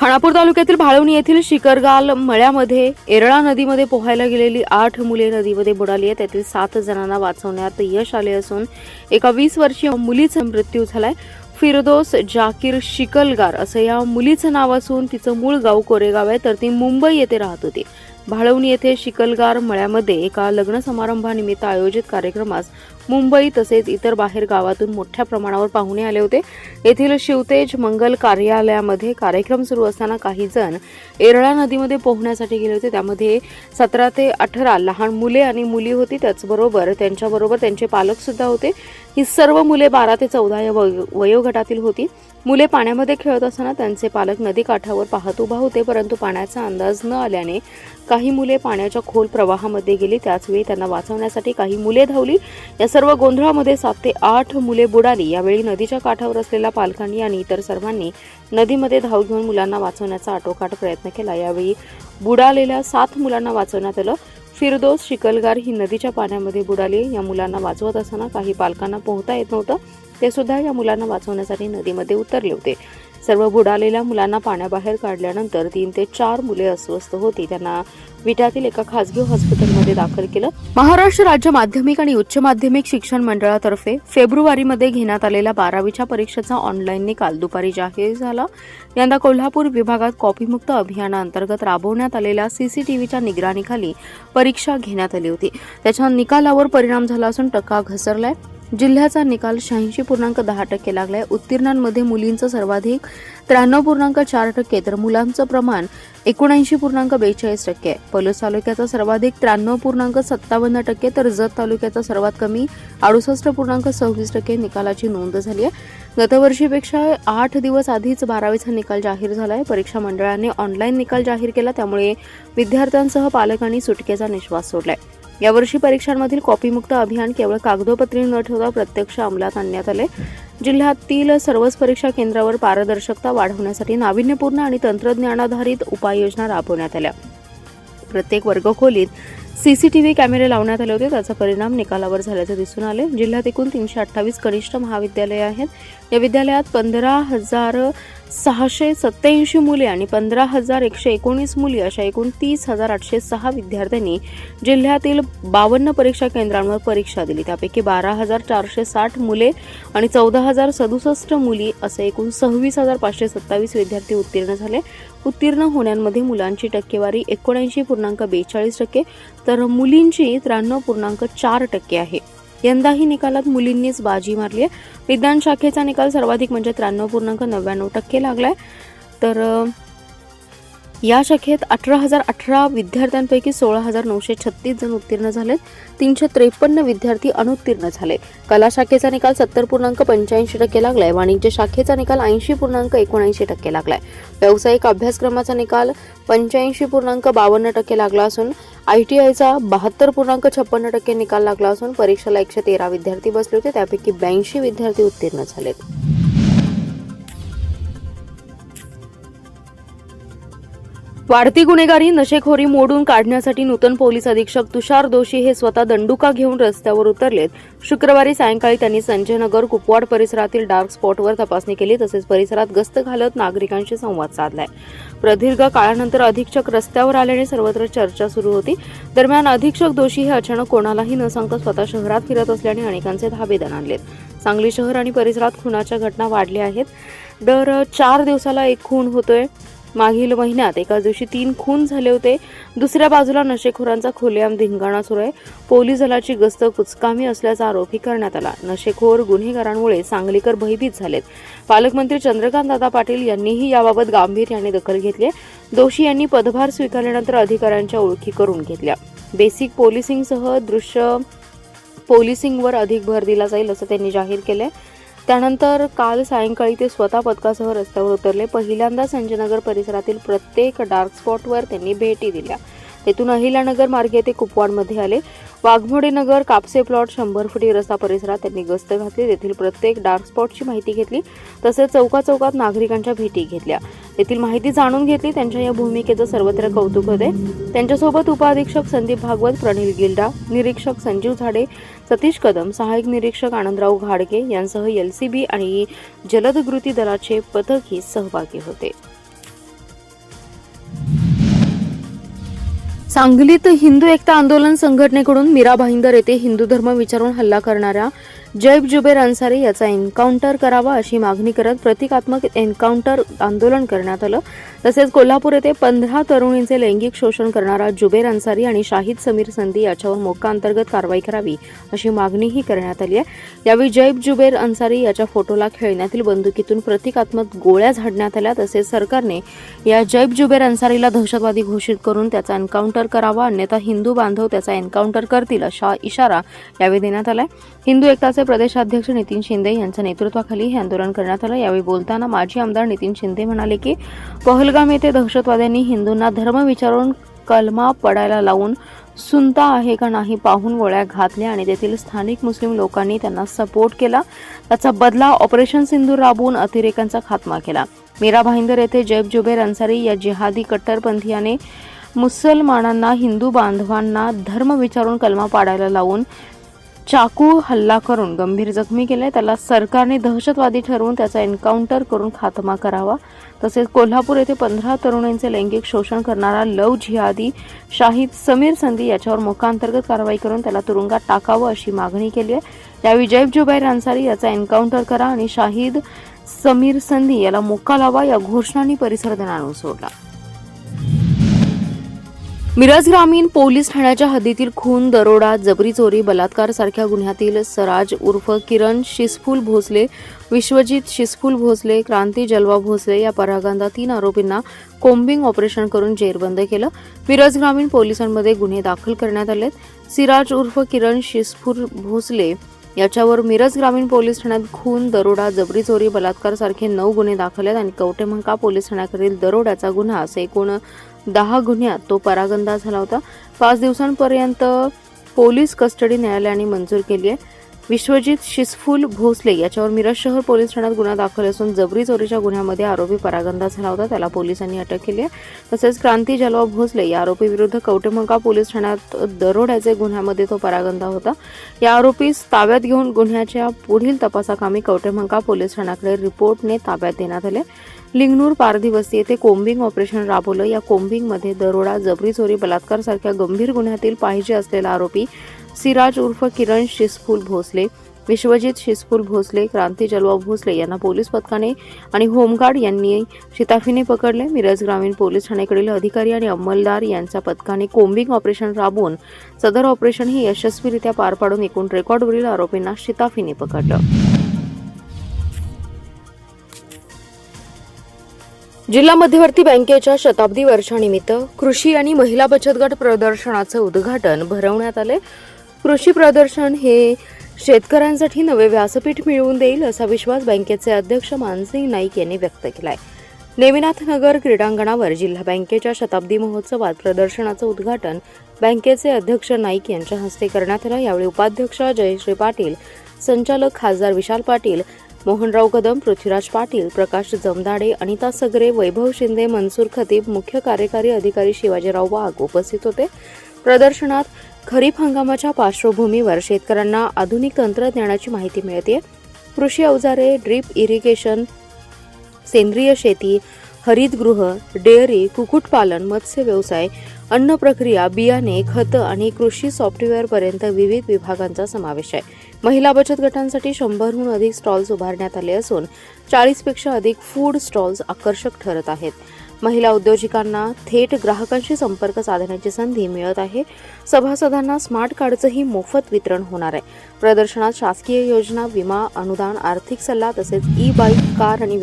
खानापूर तालुक्यातील भाळवणी येथील शिकरगाल मळ्यामध्ये एरळा नदीमध्ये पोहायला गेलेली 8 मुले नदीमध्ये बुडाली आहेत. त्यातील 7 जणांना वाचवण्यात यश आले असून एका 20 वर्षीय मुलीचा मृत्यू झालाय. फिरदोस जाकीर शिकलगार असं या मुलीचं नाव असून तिचं मूळ गाव कोरेगाव आहे, तर ती मुंबई येथे राहत होती. भाळवणी येथे शिकलगार मळ्यामध्ये एका लग्न समारंभानिमित्त आयोजित कार्यक्रमास मुंबई तसेच इतर बाहेर गावातून मोठ्या प्रमाणावर पाहुणे आले होते. येथील शिवतेज मंगल कार्यालयामध्ये कार्यक्रम सुरू असताना काही जण एरळा नदीमध्ये पोहण्यासाठी गेले होते. त्यामध्ये 17 ते 18 लहान मुले आणि मुली होती. त्याचबरोबर त्यांच्याबरोबर त्यांचे पालक सुद्धा होते. ही सर्व मुले 12 ते 14 या वयोगटातील होती. मुले पाण्यामध्ये खेळत असताना त्यांचे पालक नदी काठावर पाहत उभा होते, परंतु पाण्याचा अंदाज न आल्याने काही मुले पाण्याच्या खोल प्रवाहामध्ये गेली. त्याचवेळी त्यांना वाचवण्यासाठी काही मुले धावली. या सर्व गोंधळामध्ये 7 ते 8 मुले बुडाली. यावेळी नदीच्या काठावर असलेल्या पालकांनी आणि इतर सर्वांनी नदीमध्ये धाव घेऊन मुलांना वाचवण्याचा आटोकाट प्रयत्न केला. यावेळी बुडालेल्या 7 मुलांना वाचवण्यात आलं. फिरदोस शिकलगार ही नदीच्या पाण्यामध्ये बुडाली. या मुलांना वाचवत असताना काही पालकांना पोहता येत नव्हतं. ते सुद्धा या मुलांना वाचवण्यासाठी नदीमध्ये उतरले होते. सर्व बुडालेल्या मुलांना पाण्याबाहेर काढल्यानंतर 3 ते 4 मुले अस्वस्थ होती. त्यांना विट्यातील एका खासगी हॉस्पिटलमध्ये दाखल केलं. महाराष्ट्र राज्य माध्यमिक आणि उच्च माध्यमिक शिक्षण मंडळातर्फे फेब्रुवारीमध्ये घेण्यात आलेल्या 12वीच्या परीक्षेचा ऑनलाईन निकाल दुपारी जाहीर झाला. यंदा कोल्हापूर विभागात कॉपीमुक्त अभियानाअंतर्गत राबवण्यात आलेल्या सीसीटीव्हीच्या निगराणीखाली परीक्षा घेण्यात आली होती. त्याच्या निकालावर परिणाम झाला असून टक्का घसरलाय. जिल्ह्याचा निकाल 86.10% लागलाय. उत्तीर्णांमध्ये मुलींचं सर्वाधिक 93.4%, तर मुलांचं प्रमाण 79.42% आहे. पलूस तालुक्याचा सर्वाधिक 93.57%, तर जत तालुक्याचा सर्वात कमी 68.26% निकालाची नोंद झाली आहे. गतवर्षीपेक्षा 8 दिवस आधीच 12वीचा निकाल जाहीर झालाय. परीक्षा मंडळाने ऑनलाईन निकाल जाहीर केला, त्यामुळे विद्यार्थ्यांसह पालकांनी सुटकेचा निश्वास सोडलाय. यावर्षी परीक्षांमधील कॉपीमुक्त अभियान केवळ कागदोपत्री न ठेवता प्रत्यक्ष अंमलात आणण्यात आले. जिल्ह्यातील सर्वच परीक्षा केंद्रावर पारदर्शकता वाढवण्यासाठी नाविन्यपूर्ण आणि तंत्रज्ञानाधारित उपाययोजना राबवण्यात आल्या. प्रत्येक वर्गखोलीत सीसीटीव्ही कॅमेरे लावण्यात आले होते. त्याचा परिणाम निकालावर झाल्याचे दिसून आले. जिल्ह्यात एकूण 328 कनिष्ठ महाविद्यालये आहेत. या विद्यालयात 15,687 मुले आणि 15,119 मुली अशा एकूण 30,806 विद्यार्थ्यांनी जिल्ह्यातील 52 परीक्षा केंद्रांवर परीक्षा दिली. त्यापैकी 12,460 मुले आणि 14,067 मुली असे एकूण 26,527 विद्यार्थी उत्तीर्ण झाले. उत्तीर्ण होण्यामध्ये मुलांची टक्केवारी 79.42%, तर मुलींची 93.4% आहे. यंदाही निकालात मुलींनीच बाजी मारली आहे. विज्ञान शाखेचा निकाल सर्वाधिक म्हणजे 93.99% लागलाय. तर या शाखेत 18,018 विद्यार्थ्यांपैकी 16,936 जण उत्तीर्ण झालेत. 353 विद्यार्थी अनुत्तीर्ण झाले. कला शाखेचा निकाल 70.85% लागलाय. वाणिज्य शाखेचा निकाल 80.79% लागलाय. व्यावसायिक अभ्यासक्रमाचा निकाल 85.52% लागला असून ITIचा 72.56% निकाल लागला असून परीक्षेला 113 विद्यार्थी बसले होते. त्यापैकी 82 विद्यार्थी उत्तीर्ण झालेत. वाढती गुन्हेगारी नशेखोरी मोडून काढण्यासाठी नूतन पोलीस अधीक्षक तुषार दोशी हे स्वतः दंडुका घेऊन रस्त्यावर उतरलेत. शुक्रवारी सायंकाळी त्यांनी संजयनगर कुपवाड परिसरातील डार्क स्पॉटवर तपासणी केली. तसेच परिसरात गस्त घालत नागरिकांशी संवाद साधलाय. प्रदीर्घ काळानंतर अधीक्षक रस्त्यावर आल्याने सर्वत्र चर्चा सुरू होती. दरम्यान अधीक्षक दोशी हे अचानक कोणालाही न सांगता स्वतः शहरात फिरत असल्याने अनेकांचे धाबे दणाणलेत. सांगली शहर आणि परिसरात खुनाच्या घटना वाढल्या आहेत. दर 4 दिवसाला एक खून होतोय. मागील महिन्यात एकाच दिवशी 3 खून झाले होते. दुसऱ्या बाजूला नशेखोरांचा खुलेआम धिंगाणा सुरू आहे. पोलीस दलाची गस्त कुचकामी असल्याचा आरोपही करण्यात आला. नशेखोर गुन्हेगारांमुळे सांगलीकर भयभीत झालेत. पालकमंत्री चंद्रकांतदादा पाटील यांनीही याबाबत गांभीर्याने दखल घेतली. दोशी यांनी पदभार स्वीकारल्यानंतर अधिकाऱ्यांच्या ओळखी करून घेतल्या. बेसिक पोलिसिंगसह दृश्य पोलिसिंगवर अधिक भर दिला जाईल असं त्यांनी जाहीर केलंय. त्यानंतर काल सायंकाळी ते स्वतः पथकासह रस्त्यावर उतरले. पहिल्यांदा संजयनगर परिसरातील प्रत्येक डार्क स्पॉटवर त्यांनी भेटी दिल्या. तेथून अहिल्यानगर मार्गे ते कुपवाडमध्ये आले. वाघमोडे नगर, कापसे प्लॉट, 100 फुटी रस्ता परिसरात त्यांनी गस्त घातली. तेथील प्रत्येक डार्क स्पॉटची माहिती घेतली. तसेच चौकाचौकात नागरिकांच्या भेटी घेतल्या. तेथील माहिती जाणून घेतली. त्यांच्या या भूमिकेचं सर्वत्र कौतुक होते. त्यांच्यासोबत उपअधीक्षक संदीप भागवत, प्रणिल गिल्डा, निरीक्षक संजीव झाडे, सतीश कदम, सहाय्यक निरीक्षक आनंदराव घाडगे यांसह LCB आणि जलद कृती दलाचे पथकही सहभागी होते. सांगलीत हिंदू एकता आंदोलन संघटनेकडून मीरा भाईंदर येथे हिंदू धर्म विचारून हल्ला करणाऱ्या जैब जुबेर अन्सारी याचा एन्काउंटर करावा अशी मागणी करत प्रतिकात्मक एन्काउंटर आंदोलन करण्यात आलं. तसेच कोल्हापूर येथे 15 तरुणींचे लैंगिक शोषण करणारा जुबेर अन्सारी आणि शाहिद समीर संधी याच्यावर मोक्का अंतर्गत कारवाई करावी अशी मागणीही करण्यात आली आहे. यावेळी जैब जुबेर अन्सारी याच्या फोटोला खेळण्यातील बंदुकीतून प्रतिकात्मक गोळ्या झाडण्यात आल्या. तसेच सरकारने या जैब जुबेर अन्सारीला दहशतवादी घोषित करून त्याचा एन्काउंटर करावा, अन्यथा हिंदू बांधव त्याचा एन्काउंटर करतील असा इशारा यावेळी देण्यात आलाय. हिंदू एकताचे प्रदेशाध्यक्ष नितीन शिंदे यांच्या नेतृत्वाखाली हे आंदोलन करण्यात आलं. यावेळी बोलताना माजी आमदार नितीन शिंदे म्हणाले की पहलगाम येथे दहशतवाद्यांनी हिंदूंना धर्म विचारून कलमा पडायला लावून सुनता आहे का नाही पाहून गोळ्या घातल्या आणि तेथील स्थानिक मुस्लिम लोकांनी त्यांना सपोर्ट केला. त्याचा बदला ऑपरेशन सिंदूर राबवून अतिरेक्यांचा खात्मा केला. मीरा भाईंदर येथे जैब जुबेर अन्सारी या जिहादी कट्टरपंथीयाने मुसलमानांना हिंदू बांधवांना धर्म विचारून कलमा पाडायला लावून चाकू हल्ला करून गंभीर जखमी केले. त्याला सरकारने दहशतवादी ठरवून त्याचा एन्काउंटर करून खात्मा करावा. तसेच कोल्हापूर येथे 15 तरुणींचे लैंगिक शोषण करणारा लव जिहादी शाहिद समीर संधी याच्यावर मोक्का अंतर्गत कारवाई करून त्याला तुरुंगात टाकावं अशी मागणी केली आहे. यावेळी जैब जुबैर अन्सारी याचा एन्काउंटर करा आणि शाहिद समीर संधी याला मोक्का लावा या घोषणांनी परिसर दणाणून सोडला. मिरज ग्रामीण पोलीस ठाण्याच्या हद्दीतील खून, दरोडा, जबरी चोरी, बलात्कार सारख्या गुन्ह्यातील सराज उर्फ किरण शिसफुल भोसले, विश्वजित शिसफुल भोसले, क्रांती जलवा भोसले या परागंदा 3 आरोपींना कोम्बिंग ऑपरेशन करून जेरबंद केलं. मिरज ग्रामीण पोलिसांमध्ये गुन्हे दाखल करण्यात आलेत. सिराज उर्फ किरण शिसफुल भोसले याच्यावर मिरज ग्रामीण पोलीस ठाण्यात खून, दरोडा, जबरी चोरी, बलात्कार सारखे 9 गुन्हे दाखल आहेत आणि कवटेमंका पोलीस ठाण्याकडील दरोड्याचा गुन्हा असे एकूण 10 गुन्ह्यात तो परागंदा झाला होता. 5 दिवसांपर्यंत पोलीस कस्टडी न्यायालयाने मंजूर केली आहे. विश्वजित शिसफुल भोसले याच्यावर मिरज शहर पोलीस ठाण्यात गुन्हा दाखल असून जबरी चोरीच्या गुन्ह्यामध्ये आरोपी परागंदा झाला होता, त्याला पोलिसांनी अटक केली आहे. तसेच क्रांती जलवा भोसले या आरोपी विरुद्ध कवटेमंका पोलीस ठाण्यात दरोड्याचे गुन्ह्यामध्ये तो परागंदा होता. या आरोपीस ताब्यात घेऊन गुन्ह्याच्या पुढील तपासाकामी कवटेमंका पोलीस ठाण्याकडे रिपोर्टने ताब्यात देण्यात आले. लिंगनूर पारधी वस्ती येथे कोम्बिंग ऑपरेशन राबवलं. या कोम्बिंगमध्ये दरोडा, जबरी चोरी, बलात्कार सारख्या गंभीर गुन्ह्यातील पाहिजे असलेला आरोपी सिराज उर्फ किरण शिसफुल भोसले, विश्वजित शिसफुल भोसले, क्रांती जलवा भोसले यांना पोलीस पथकाने आणि होमगार्ड यांनी शिताफीने पकडले. मिरज ग्रामीण पोलीस ठाण्याकडील अधिकारी आणि अंमलदार यांच्या पथकाने कोम्बिंग ऑपरेशन राबवून सदर ऑपरेशन हे यशस्वीरित्या पार पाडून एकूण रेकॉर्डवरील आरोपींना शिताफीने पकडलं. जिल्हा मध्यवर्ती बँकेच्या शताब्दी वर्षानिमित्त कृषी आणि महिला बचत गट प्रदर्शनाचं उद्घाटन भरवण्यात आले. कृषी प्रदर्शन हे शेतकऱ्यांसाठी नवे व्यासपीठ मिळवून देईल असा विश्वास बँकेचे अध्यक्ष मानसिंग नाईक यांनी व्यक्त केला आहे. नेमिनाथ नगर क्रीडांगणावर जिल्हा बँकेच्या शताब्दी महोत्सवात प्रदर्शनाचं उद्घाटन बँकेचे अध्यक्ष नाईक यांच्या हस्ते करण्यात आलं. यावेळी उपाध्यक्ष जयश्री पाटील, संचालक खासदार विशाल पाटील, मोहनराव कदम, पृथ्वीराज पाटील, प्रकाश जमदाडे, अनिता सगरे, वैभव शिंदे, मनसूर खतीब, मुख्य कार्यकारी अधिकारी शिवाजीराव वाघ उपस्थित होते. प्रदर्शनात खरीप हंगामाच्या पार्श्वभूमीवर शेतकऱ्यांना आधुनिक तंत्रज्ञानाची माहिती मिळते. कृषी अवजारे, ड्रीप इरिगेशन, सेंद्रिय शेती, हरितगृह, डेअरी, कुक्कुटपालन, मत्स्य व्यवसाय, अन्न प्रक्रिया, बियाणे, खतं आणि कृषी सॉफ्टवेअरपर्यंत विविध विभागांचा समावेश आहे. महिला बचत गटांसाठी 100हून अधिक स्टॉल्स उभारण्यात आले असून 40पेक्षा अधिक फूड स्टॉल्स आकर्षक ठरत आहेत. महिला उद्योजकांना थेट ग्राहकांशी संपर्क साधण्याची संधी मिळत आहे. सभासदांना स्मार्ट कार्डचंही मोफत वितरण होणार आहे. प्रदर्शनात शासकीय योजना, विमा, अनुदान, आर्थिक सल्ला तसेच ई-बाईक, कार आणि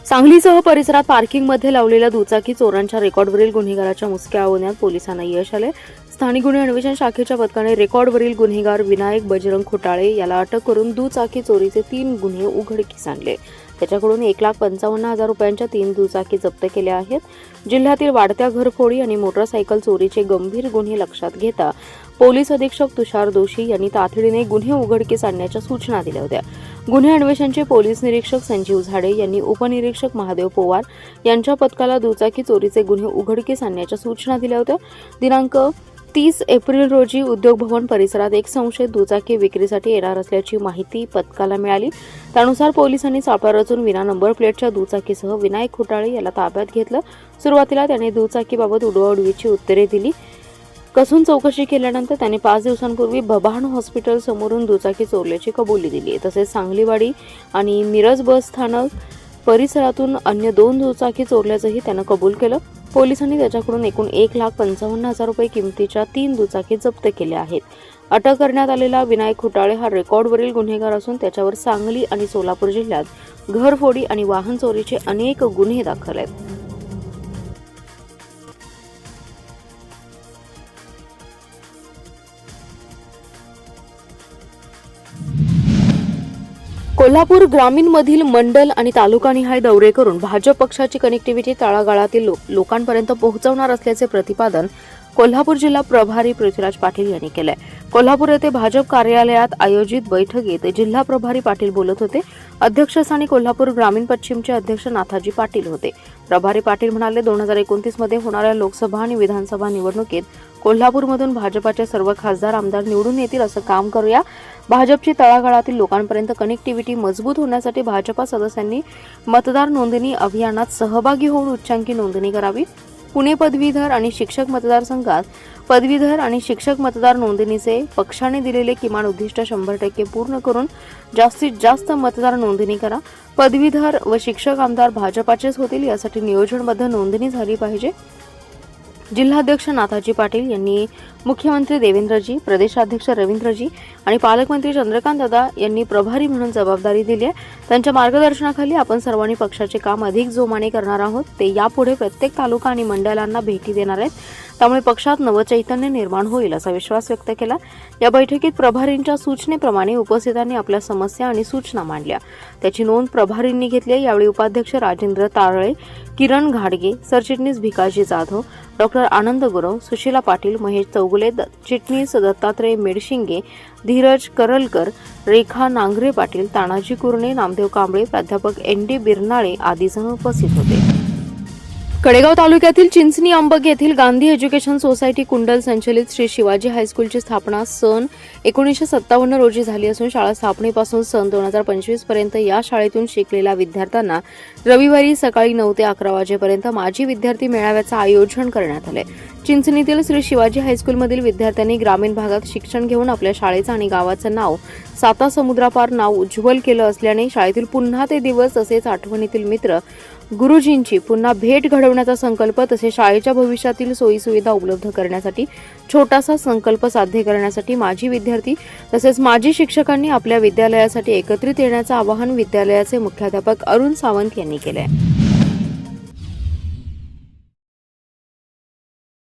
सांगलीसह परिसरात पार्किंगमध्ये लावलेल्या दुचाकी चोरांच्या रेकॉर्डवरील गुन्हेगाराच्या मुसक्या आवळण्यात पोलिसांना यश आले. स्थानिक गुन्हे अन्वेषण शाखेच्या पथकाने रेकॉर्डवरील गुन्हेगार विनायक बजरंग खोटाळे याला अटक करून दुचाकी चोरीचे 3 गुन्हे उघडकीस आणले. त्याच्याकडून 1,55,000 रुपयांच्या 3 दुचाकी जप्त केल्या आहेत. जिल्ह्यातील वाढत्या घरफोडी आणि मोटरसायकल चोरीचे गंभीर गुन्हे लक्षात घेता पोलीस अधीक्षक तुषार दोशी यांनी तातडीने गुन्हे उघडकीस आणण्याच्या सूचना दिल्या होत्या. गुन्हे अन्वेषणचे पोलीस निरीक्षक संजीव झाडे यांनी उपनिरीक्षक महादेव पवार यांच्या पथकाला दुचाकी चोरीचे गुन्हे उघडकीस आणण्याच्या सूचना दिल्या होत्या. दिनांक 30 एप्रिल रोजी उद्योग भवन परिसरात एक संशयित दुचाकी विक्रीसाठी येणार असल्याची माहिती पथकाला मिळाली. त्यानुसार पोलिसांनी सापळा रचून विना नंबर प्लेटच्या दुचाकीसह विनायक खुटाळे याला ताब्यात घेतलं. सुरुवातीला त्याने दुचाकीबाबत उडवाउडवीची उत्तरे दिली. कसून चौकशी केल्यानंतर त्याने 5 दिवसांपूर्वी भबाण हॉस्पिटल समोरून दुचाकी चोरल्याची कबुली दिली. तसेच सांगलीवाडी आणि मिरज बस स्थानक परिसरातून अन्य 2 दुचाकी चोरल्याचंही त्यानं कबूल केलं. पोलिसांनी त्याच्याकडून एकूण 1,55,000 रुपये किमतीच्या 3 दुचाकी जप्त केल्या आहेत. अटक करण्यात आलेला विनायक खुटाळे हा रेकॉर्डवरील गुन्हेगार असून त्याच्यावर सांगली आणि सोलापूर जिल्ह्यात घरफोडी आणि वाहन चोरीचे अनेक गुन्हे दाखल आहेत. कोल्हापूर ग्रामीणमधील मंडल आणि तालुकानिहाय दौरे करून भाजप पक्षाची कनेक्टिव्हिटी तळागाळातील लोकांपर्यंत पोहोचवणार असल्याचे प्रतिपादन कोल्हापूर जिल्हा प्रभारी पृथ्वीराज पाटील यांनी केलंय. कोल्हापूर येथे भाजप कार्यालयात आयोजित बैठकीत जिल्हा प्रभारी पाटील बोलत होते. अध्यक्षस्थानी कोल्हापूर ग्रामीण पश्चिमचे अध्यक्ष नाथाजी पाटील होते. प्रभारी पाटील म्हणाले, 2029 मध्ये होणाऱ्या लोकसभा आणि विधानसभा निवडणुकीत कोल्हापूरमधून भाजपाचे सर्व खासदार आमदार निवडून येतील असं काम करूया. भाजपची तळागाळातील लोकांपर्यंत कनेक्टिव्हिटी मजबूत होण्यासाठी भाजपा सदस्यांनी मतदार नोंदणी अभियानात सहभागी होऊन उच्चांकी नोंदणी करावी. पुणे पदवीधर आणि शिक्षक मतदारसंघात पदवीधर आणि शिक्षक मतदार नोंदणीचे पक्षाने दिलेले किमान उद्दिष्ट 100% पूर्ण करून जास्तीत जास्त मतदार नोंदणी करा. पदवीधर व शिक्षक आमदार भाजपाचेच होतील यासाठी नियोजनबद्ध नोंदणी झाली पाहिजे. जिल्हाध्यक्ष नाथाजी पाटील यांनी मुख्यमंत्री देवेंद्रजी, प्रदेशाध्यक्ष रवींद्रजी आणि पालकमंत्री चंद्रकांत दादा यांनी प्रभारी म्हणून जबाबदारी दिली आहे. त्यांच्या मार्गदर्शनाखाली आपण सर्वांनी पक्षाचे काम अधिक जोमाने करणार आहोत. ते यापुढे प्रत्येक तालुका आणि मंडळांना भेटी देणार आहेत. त्यामुळे पक्षात नवचैतन्य निर्माण होईल असा विश्वास व्यक्त केला. या बैठकीत प्रभारींच्या सूचनेप्रमाणे उपस्थितांनी आपल्या समस्या आणि सूचना मांडल्या. त्याची नोंद प्रभारींनी घेतली. यावेळी उपाध्यक्ष राजेंद्र तारळे, किरण घाडगे, सरचिटणीस भिकाजी जाधव, डॉक्टर आनंद गुरव, सुशीला पाटील, महेश चौगुले, चिटणीस दत्तात्रय मेडशिंगे, धीरज करलकर, रेखा नांगरे पाटील, तानाजी कुरणे, नामदेव कांबळे, प्राध्यापक ND बिरनाळे आदी जण उपस्थित होते. कडेगाव तालुक्यातील चिंचणी अंबग येथील गांधी एज्युकेशन सोसायटी कुंडल संचलित श्री शिवाजी हायस्कूलची स्थापना सन 1957 रोजी झाली असून शाळा स्थापनेपासून सन 2025 पर्यंत या शाळेतून शिकलेल्या विद्यार्थ्यांना रविवारी सकाळी 9 ते 11 वाजेपर्यंत माजी विद्यार्थी मेळाव्याचं आयोजन करण्यात आले. चिंचणीतील श्री शिवाजी हायस्कूलमधील विद्यार्थ्यांनी ग्रामीण भागात शिक्षण घेऊन आपल्या शाळेचं आणि गावाचं नाव साता समुद्रापार नाव उज्ज्वल केलं असल्याने शाळेतील पुन्हा ते दिवस तसेच आठवणीतील मित्र गुरुजींची पुन्हा भेट घडवण्याचा संकल्प तसेच शाळेच्या भविष्यातील सोयीसुविधा उपलब्ध करण्यासाठी छोटासा संकल्प साध्य करण्यासाठी माजी विद्यार्थी तसेच माजी शिक्षकांनी आपल्या विद्यालयासाठी एकत्रित येण्याचं आवाहन विद्यालयाचे मुख्याध्यापक अरुण सावंत यांनी केले.